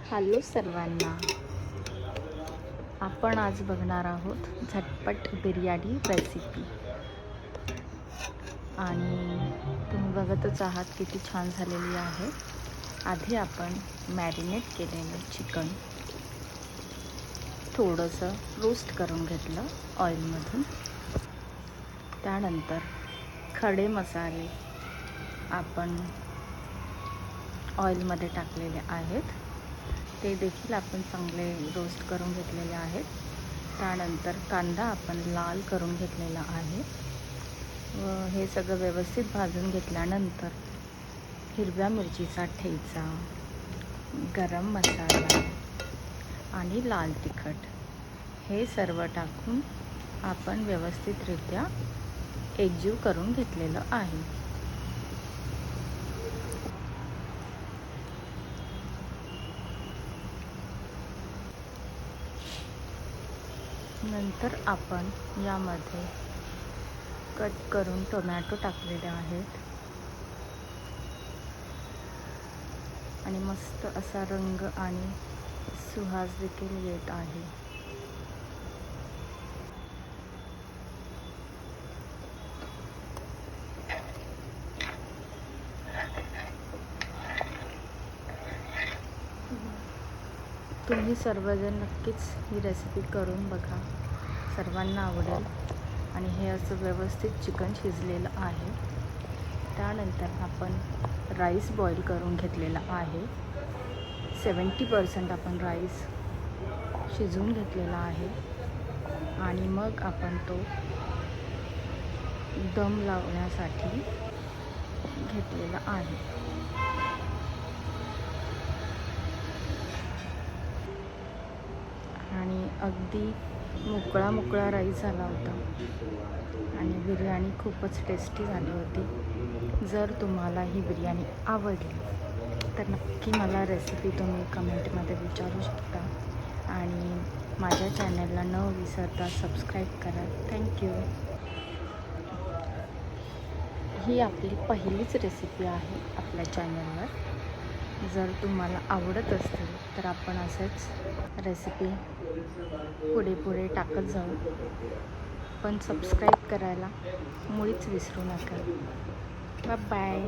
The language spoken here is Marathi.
हॅलो सर्वांना, आपण आज बघणार आहोत झटपट बिर्याणी रेसिपी. आणि तुम्ही बघतच आहात किती छान झालेली आहे. आधी आपण मॅरिनेट केलेलं चिकन थोडंसं रोस्ट करून घेतलं ऑइलमधून. त्यानंतर खडे मसाले आपण ऑइलमध्ये टाकलेले आहेत, ते देखील आपण चांगले रोस्ट करून घेतलेले आहेत. त्यानंतर कांदा आपण लाल करून घेतलेला आहे व हे सगळं व्यवस्थित भाजून घेतल्यानंतर हिरव्या मिरचीचा ठेचा, गरम मसाला आणि लाल तिखट हे सर्व टाकून आपण व्यवस्थितरित्या एकजीव करून घेतलेलं आहे. नंतर आपण यामध्ये कट करून टोमॅटो टाकलेले आहेत आणि मस्त असा रंग आणि सुवास देखील येत आहे. तुम्ही सर्वजण नक्कीच ही रेसिपी करून बघा, सर्वांना आवडेल. आणि हे असं व्यवस्थित चिकन शिजलेलं आहे. त्यानंतर आपण राईस बॉईल करून घेतलेला आहे. 70% आपण राईस शिजवून घेतलेला आहे आणि मग आपण तो दम लावण्यासाठी घेतलेला आहे. आणि अगदी मोकळा राईस झाला होता आणि बिर्याणी खूपच टेस्टी झाली होती. जर तुम्हाला ही बिर्याणी आवडली तर नक्की मला रेसिपी तुम्ही कमेंटमध्ये विचारू शकता आणि माझ्या चॅनलला न विसरता सबस्क्राईब करा. थँक्यू. ही आपली पहिलीच रेसिपी आहे आपल्या चॅनलवर. जर तुम्हाला आवडत असतील तर आपण असंच रेसिपी पुढे टाकत जाऊ, पण सबस्क्राईब करायला मुळीच विसरू नका. बाय.